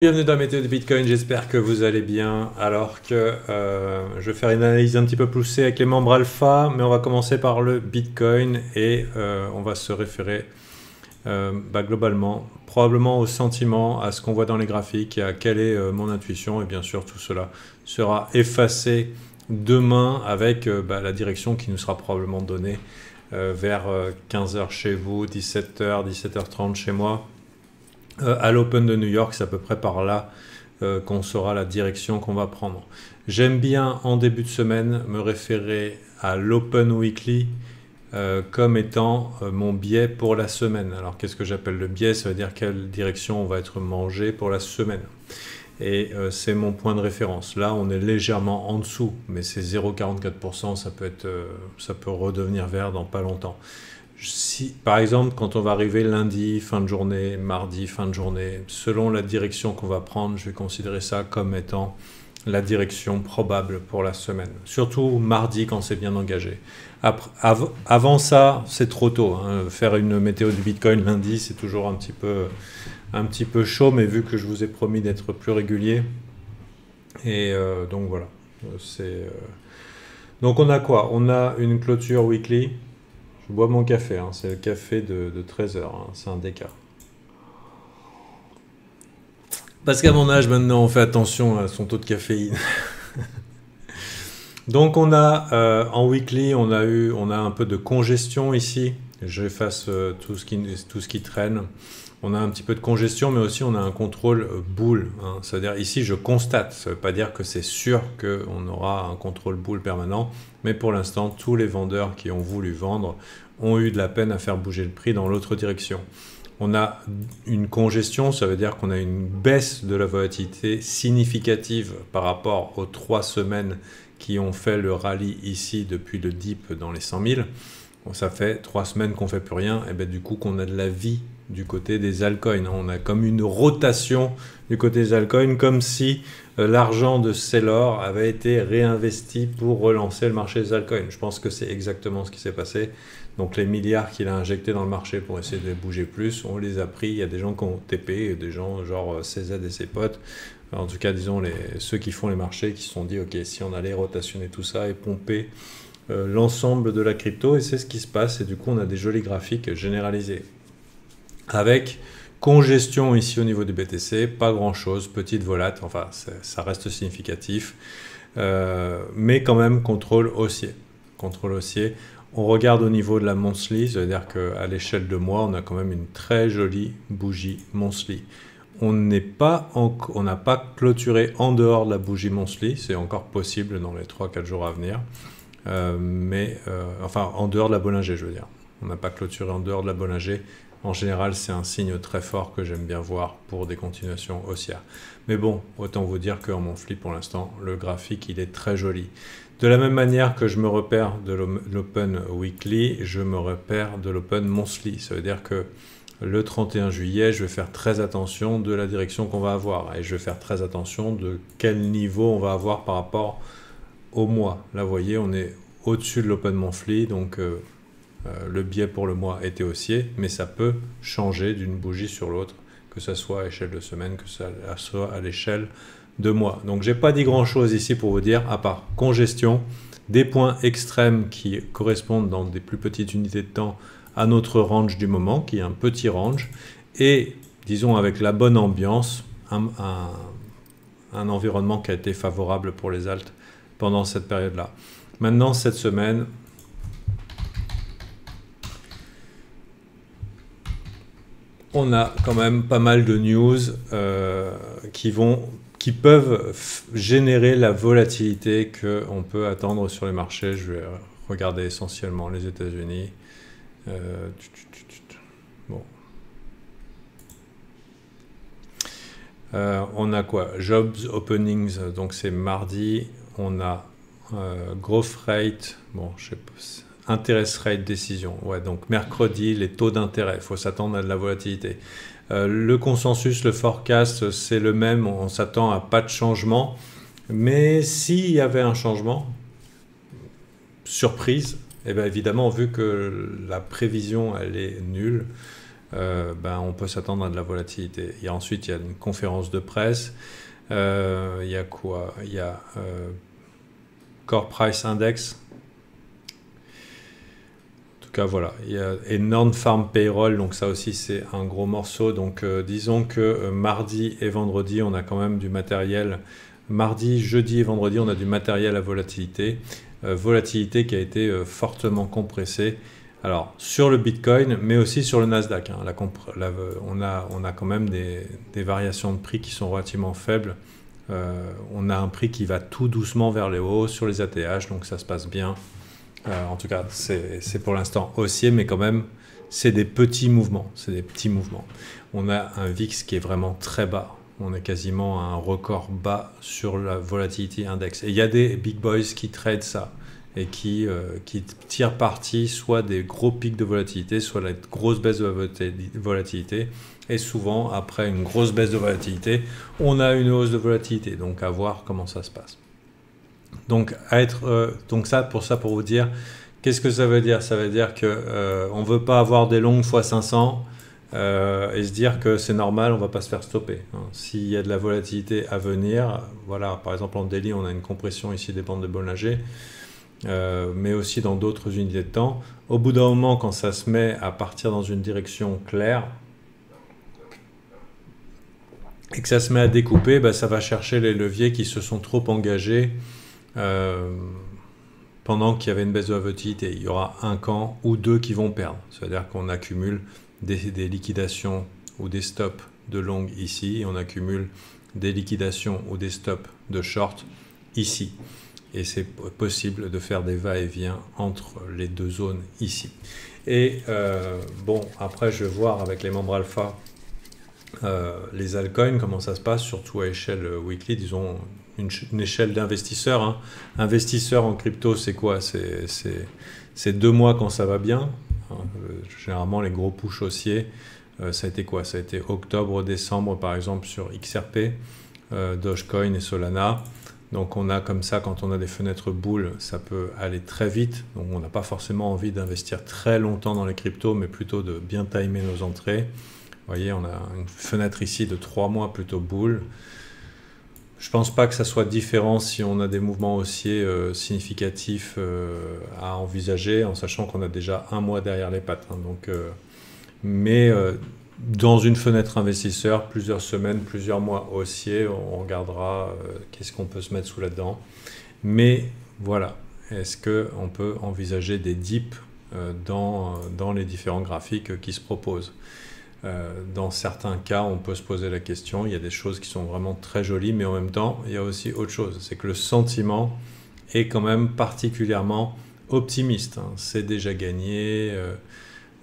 Bienvenue dans la météo de Bitcoin, j'espère que vous allez bien. Alors que je vais faire une analyse un petit peu poussée avec les membres alpha, mais on va commencer par le Bitcoin et on va se référer globalement, probablement au sentiment, à ce qu'on voit dans les graphiques et à quelle est mon intuition. Et bien sûr, tout cela sera effacé demain avec la direction qui nous sera probablement donnée vers 15h chez vous, 17h, 17h30 chez moi. À l'Open de New York, c'est à peu près par là qu'on saura la direction qu'on va prendre. J'aime bien en début de semaine me référer à l'Open Weekly comme étant mon biais pour la semaine. Alors qu'est-ce que j'appelle le biais? Ça veut dire quelle direction on va être mangé pour la semaine. Et c'est mon point de référence. Là, on est légèrement en dessous, mais c'est 0,44%, ça peut redevenir vert dans pas longtemps. Si, par exemple, quand on va arriver lundi, fin de journée, mardi, fin de journée, selon la direction qu'on va prendre, je vais considérer ça comme étant la direction probable pour la semaine. Surtout mardi quand c'est bien engagé. Avant ça, c'est trop tôt. Faire une météo du Bitcoin lundi, c'est toujours un petit peu chaud, mais vu que je vous ai promis d'être plus régulier. Et donc voilà. Donc on a quoi? On a une clôture weekly. Je bois mon café, c'est le café de 13h, c'est un déca. Parce qu'à mon âge maintenant, on fait attention à son taux de caféine. Donc on a en weekly, on a un peu de congestion ici. J'efface tout ce qui traîne. On a un petit peu de congestion, mais aussi on a un contrôle boule. C'est-à-dire ici, je constate. Ça ne veut pas dire que c'est sûr qu'on aura un contrôle boule permanent. Mais pour l'instant, tous les vendeurs qui ont voulu vendre ont eu de la peine à faire bouger le prix dans l'autre direction. On a une congestion, ça veut dire qu'on a une baisse de la volatilité significative par rapport aux 3 semaines qui ont fait le rallye ici depuis le dip dans les 100 000. Bon, ça fait 3 semaines qu'on ne fait plus rien, et du coup qu'on a de la vie du côté des altcoins. On a comme une rotation du côté des altcoins, comme si l'argent de Saylor avait été réinvesti pour relancer le marché des altcoins. Je pense que c'est exactement ce qui s'est passé. Donc les milliards qu'il a injectés dans le marché pour essayer de bouger plus, on les a pris. Il y a des gens qui ont TP, des gens genre CZ et ses potes. En tout cas, disons, ceux qui font les marchés qui se sont dit, ok, si on allait rotationner tout ça et pomper l'ensemble de la crypto, et c'est ce qui se passe. Et du coup, on a des jolis graphiques généralisés. Avec congestion ici au niveau du BTC, pas grand chose, petite volate, enfin ça reste significatif, mais quand même contrôle haussier. Contrôle haussier. On regarde au niveau de la monthly, c'est-à-dire qu'à l'échelle de mois, on a quand même une très jolie bougie monthly. On n'a pas clôturé en dehors de la bougie monthly, c'est encore possible dans les 3-4 jours à venir, enfin en dehors de la Bollinger, je veux dire. On n'a pas clôturé en dehors de la Bollinger. En général, c'est un signe très fort que j'aime bien voir pour des continuations haussières. Mais bon, autant vous dire qu'en monthly, pour l'instant, le graphique, il est très joli. De la même manière que je me repère de l'Open Weekly, je me repère de l'Open Monthly. Ça veut dire que le 31 juillet, je vais faire très attention de la direction qu'on va avoir. Et je vais faire très attention de quel niveau on va avoir par rapport au mois. Là, vous voyez, on est au-dessus de l'Open Monthly, donc le biais pour le mois était haussier, mais ça peut changer d'une bougie sur l'autre, que ce soit à l'échelle de semaine, que ce soit à l'échelle de mois. Donc j'ai pas dit grand chose ici pour vous dire, à part congestion, des points extrêmes qui correspondent dans des plus petites unités de temps à notre range du moment, qui est un petit range, et disons avec la bonne ambiance, un environnement qui a été favorable pour les alts pendant cette période-là. Maintenant, cette semaine, on a quand même pas mal de news qui peuvent générer la volatilité qu'on peut attendre sur les marchés. Je vais regarder essentiellement les États-Unis. Bon. On a quoi? Jobs openings, donc c'est mardi. On a growth rate, bon, je sais pas. Interest rate décision, ouais, donc mercredi, les taux d'intérêt, il faut s'attendre à de la volatilité. Le consensus, le forecast, c'est le même, on s'attend à pas de changement, mais s'il y avait un changement, surprise, et bien évidemment, vu que la prévision, elle est nulle, ben, on peut s'attendre à de la volatilité. Et ensuite, il y a une conférence de presse. Il y a quoi? Il y a Core Price Index. En tout cas, voilà. Il y a Non-Farm Payroll, donc ça aussi, c'est un gros morceau. Donc, disons que mardi et vendredi, on a quand même du matériel. Mardi, jeudi et vendredi, on a du matériel à volatilité. Volatilité qui a été fortement compressée. Alors, sur le Bitcoin, mais aussi sur le Nasdaq. Hein. On a quand même des variations de prix qui sont relativement faibles. On a un prix qui va tout doucement vers les hauts sur les ATH, donc ça se passe bien. En tout cas, c'est pour l'instant haussier, mais quand même, c'est des petits mouvements. C'est des petits mouvements. On a un VIX qui est vraiment très bas. On est quasiment à un record bas sur la volatility index. Et il y a des big boys qui tradent ça et qui tirent parti soit des gros pics de volatilité, soit la grosse baisse de volatilité. Et souvent, après une grosse baisse de volatilité, on a une hausse de volatilité. Donc, à voir comment ça se passe. Donc, pour vous dire, qu'est-ce que ça veut dire? Ça veut dire qu'on ne veut pas avoir des longues fois 500 et se dire que c'est normal, on ne va pas se faire stopper. Hein. S'il y a de la volatilité à venir, voilà, par exemple en daily, on a une compression ici des bandes de Bollinger, mais aussi dans d'autres unités de temps. Au bout d'un moment, quand ça se met à partir dans une direction claire et que ça se met à découper, bah, ça va chercher les leviers qui se sont trop engagés pendant qu'il y avait une baisse de la volatilité. Il y aura un camp ou deux qui vont perdre. C'est-à-dire qu'on accumule des liquidations ou des stops de long ici, et on accumule des liquidations ou des stops de short ici. Et c'est possible de faire des va-et-vient entre les deux zones ici. Et bon, après je vais voir avec les membres alpha les altcoins, comment ça se passe, surtout à échelle weekly, disons une échelle d'investisseurs. Hein. Investisseur en crypto, c'est quoi? C'est 2 mois quand ça va bien. Hein. Généralement, les gros push haussiers, ça a été quoi? Ça a été octobre, décembre, par exemple, sur XRP, Dogecoin et Solana. Donc, on a comme ça, quand on a des fenêtres boules, ça peut aller très vite. Donc, on n'a pas forcément envie d'investir très longtemps dans les cryptos, mais plutôt de bien timer nos entrées. Vous voyez, on a une fenêtre ici de 3 mois plutôt boule. Je ne pense pas que ça soit différent si on a des mouvements haussiers significatifs à envisager, en sachant qu'on a déjà 1 mois derrière les pattes. Hein. Donc, mais dans une fenêtre investisseur, plusieurs semaines, plusieurs mois haussiers, on regardera qu'est-ce qu'on peut se mettre sous la dent. Mais voilà, est-ce qu'on peut envisager des dips dans les différents graphiques qui se proposent? Dans certains cas, on peut se poser la question. Il y a des choses qui sont vraiment très jolies, mais en même temps, il y a aussi autre chose. C'est que le sentiment est quand même particulièrement optimiste. Hein. C'est déjà gagné,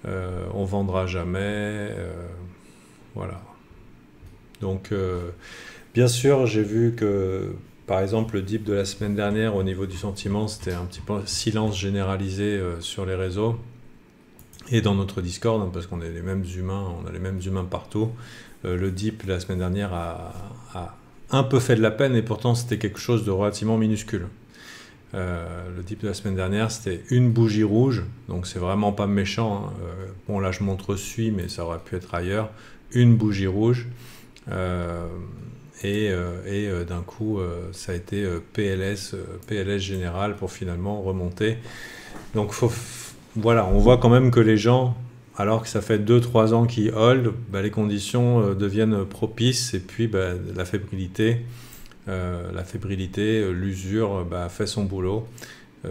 on vendra jamais. Voilà. Donc, bien sûr, j'ai vu que, par exemple, le dip de la semaine dernière, au niveau du sentiment, c'était un petit peu silence généralisé sur les réseaux. Et dans notre Discord, hein, parce qu'on est les mêmes humains, on a les mêmes humains partout. Le dip la semaine dernière a un peu fait de la peine, et pourtant c'était quelque chose de relativement minuscule. Le dip de la semaine dernière, c'était une bougie rouge, donc c'est vraiment pas méchant. Hein. Bon, là je montre celui, mais ça aurait pu être ailleurs. Une bougie rouge, et d'un coup, ça a été PLS général pour finalement remonter. Donc voilà, on voit quand même que les gens, alors que ça fait 2-3 ans qu'ils hold, bah, les conditions deviennent propices, et puis bah, la fébrilité, l'usure fait son boulot,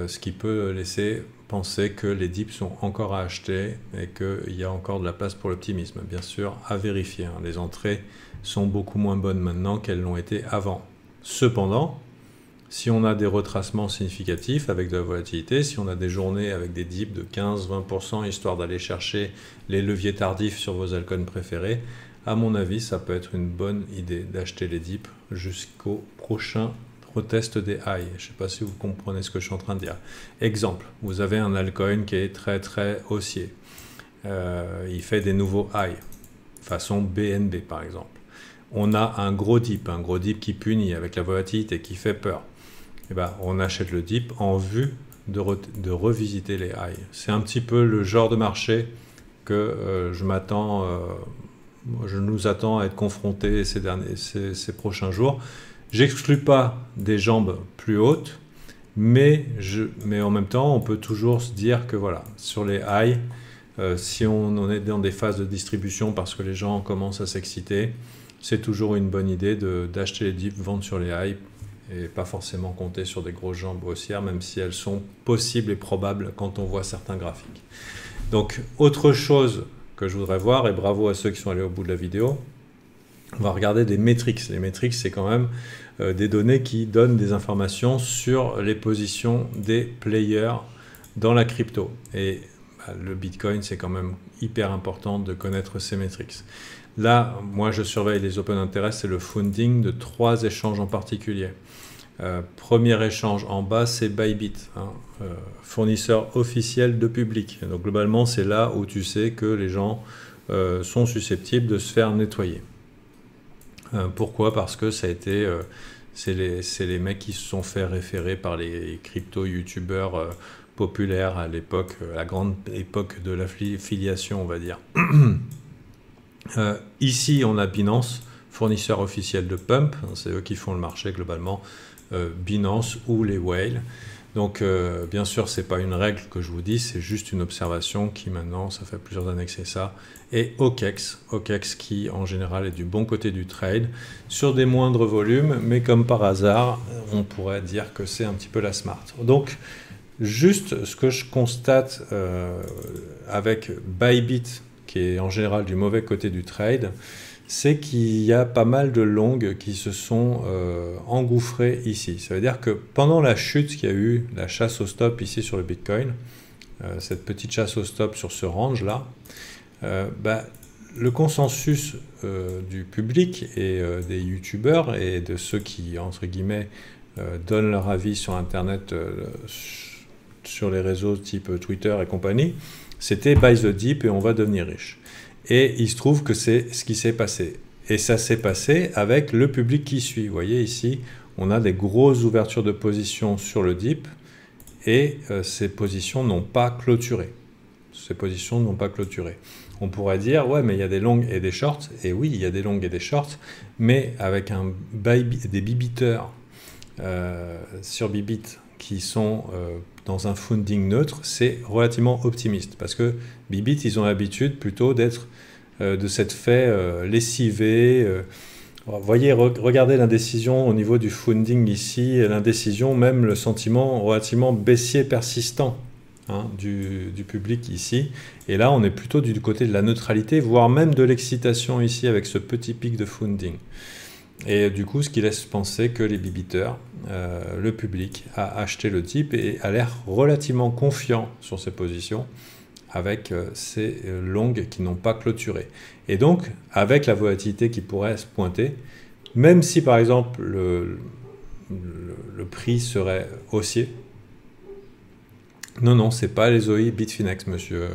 ce qui peut laisser penser que les dips sont encore à acheter et qu'il y a encore de la place pour l'optimisme. Bien sûr, à vérifier. Hein. Les entrées sont beaucoup moins bonnes maintenant qu'elles l'ont été avant. Cependant, si on a des retracements significatifs avec de la volatilité, si on a des journées avec des dips de 15-20%, histoire d'aller chercher les leviers tardifs sur vos altcoins préférés, à mon avis, ça peut être une bonne idée d'acheter les dips jusqu'au prochain retest des highs. Je ne sais pas si vous comprenez ce que je suis en train de dire. Exemple, vous avez un altcoin qui est très très haussier. Il fait des nouveaux highs, façon BNB par exemple. On a un gros dip qui punit avec la volatilité, qui fait peur. Et ben, on achète le dip en vue de revisiter les highs. C'est un petit peu le genre de marché que je nous attends à être confrontés ces prochains jours. J'exclus pas des jambes plus hautes, mais en même temps, on peut toujours se dire que voilà, sur les highs, si on est dans des phases de distribution parce que les gens commencent à s'exciter, c'est toujours une bonne idée d'acheter les dips, vendre sur les highs et pas forcément compter sur des grosses jambes haussières, même si elles sont possibles et probables quand on voit certains graphiques. Donc, autre chose que je voudrais voir, et bravo à ceux qui sont allés au bout de la vidéo, on va regarder des métriques. Les métriques, c'est quand même des données qui donnent des informations sur les positions des players dans la crypto. Et le Bitcoin, c'est quand même hyper important de connaître ces métriques. Là, moi, je surveille les open interest et le funding de 3 échanges en particulier. Premier échange en bas, c'est Bybit, fournisseur officiel de public. Donc globalement, c'est là où tu sais que les gens sont susceptibles de se faire nettoyer. Pourquoi? Parce que ça a été, c'est les mecs qui se sont fait référer par les crypto-youtubeurs populaires à l'époque, la grande époque de l'affiliation, on va dire. Ici, on a Binance, fournisseur officiel de Pump, c'est eux qui font le marché globalement, Binance ou les whales. Donc bien sûr, c'est pas une règle que je vous dis, c'est juste une observation qui maintenant, ça fait plusieurs années que c'est ça. Et OKEx qui en général est du bon côté du trade, sur des moindres volumes, mais comme par hasard, on pourrait dire que c'est un petit peu la smart. Donc juste ce que je constate avec Bybit, qui est en général du mauvais côté du trade, c'est qu'il y a pas mal de longues qui se sont engouffrées ici. Ça veut dire que pendant la chute qu'il y a eu, la chasse au stop ici sur le Bitcoin, cette petite chasse au stop sur ce range-là, le consensus du public et des youtubeurs et de ceux qui, entre guillemets, donnent leur avis sur Internet, sur les réseaux type Twitter et compagnie, c'était buy the dip et on va devenir riche. Et il se trouve que c'est ce qui s'est passé. Et ça s'est passé avec le public qui suit. Vous voyez ici, on a des grosses ouvertures de position sur le dip et ces positions n'ont pas clôturé. On pourrait dire, ouais, mais il y a des longues et des shorts. Et oui, il y a des longues et des shorts, mais avec des bibiteurs sur Bybit qui sont dans un funding neutre, c'est relativement optimiste. Parce que Bybit, ils ont l'habitude plutôt d'être de s'être fait lessiver. Voyez, regardez l'indécision au niveau du funding ici, l'indécision, même le sentiment relativement baissier persistant du public ici. Et là, on est plutôt du côté de la neutralité, voire même de l'excitation ici avec ce petit pic de funding. Et du coup, ce qui laisse penser que les bibiteurs, le public, a acheté le dip et a l'air relativement confiant sur ses positions avec ces longues qui n'ont pas clôturé. Et donc, avec la volatilité qui pourrait se pointer, même si par exemple le prix serait haussier, non, c'est pas les OI Bitfinex, monsieur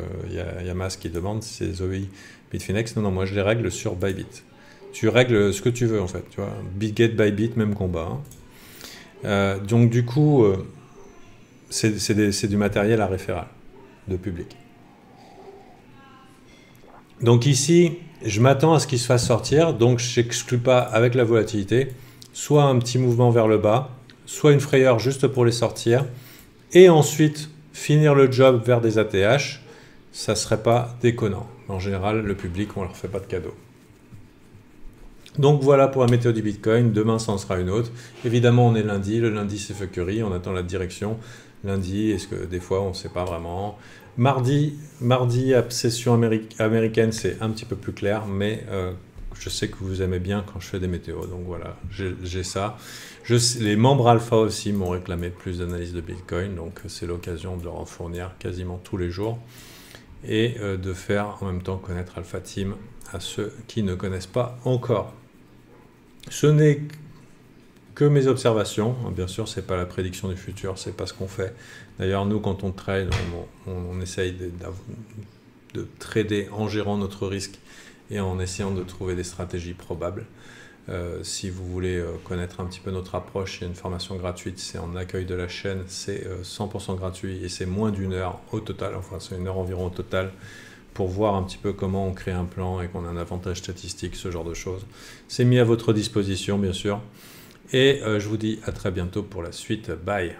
Yamas qui demande si c'est les OI Bitfinex. Non, moi je les règle sur Bybit. Tu règles ce que tu veux en fait, tu vois. Bitget, Bybit, même combat. Donc du coup, c'est du matériel à référal de public. Donc ici, je m'attends à ce qu'il se fasse sortir, donc je n'exclus pas avec la volatilité, soit un petit mouvement vers le bas, soit une frayeur juste pour les sortir, et ensuite finir le job vers des ATH, ça ne serait pas déconnant. En général, le public, on ne leur fait pas de cadeau. Donc voilà pour la météo du Bitcoin, demain ça en sera une autre. Évidemment on est lundi, le lundi c'est fuckery, on attend la direction. Lundi, est-ce que des fois on ne sait pas vraiment. Mardi session américaine c'est un petit peu plus clair, mais je sais que vous aimez bien quand je fais des météos, donc voilà, j'ai ça. Les membres alpha aussi m'ont réclamé plus d'analyse de Bitcoin, donc c'est l'occasion de leur en fournir quasiment tous les jours et de faire en même temps connaître Alpha Team à ceux qui ne connaissent pas encore. Ce n'est que mes observations, bien sûr, ce n'est pas la prédiction du futur, c'est pas ce qu'on fait. D'ailleurs, nous, quand on trade, on essaye de trader en gérant notre risque et en essayant de trouver des stratégies probables. Si vous voulez connaître un petit peu notre approche, il y a une formation gratuite, c'est en accueil de la chaîne, c'est 100% gratuit et c'est moins d'1 heure au total, enfin c'est 1 heure environ au total pour voir un petit peu comment on crée un plan et qu'on a un avantage statistique, ce genre de choses. C'est mis à votre disposition, bien sûr. Et je vous dis à très bientôt pour la suite. Bye!